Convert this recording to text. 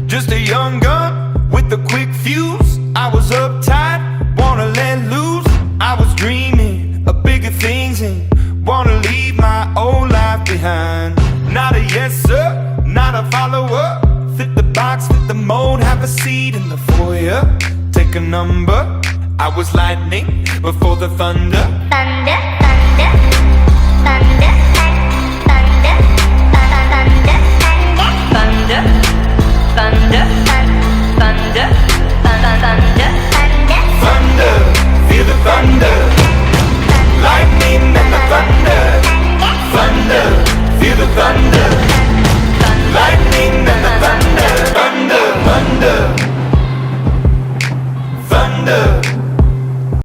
Just a young gun with a quick fuse. I was uptight, wanna let loose. I was dreaming of bigger things and wanna leave my old life behind. Not a yes sir, not a follower. Fit the box, fit the mold, have a seat in the foyer. Take a number. I was lightning before the thunder. Thunder, thunder, thunder, thunder, thunder, thunder, thunder, thunder, thunder, Thunder, feel the thunder. Lightning and the thunder. Thunder, feel the thunder.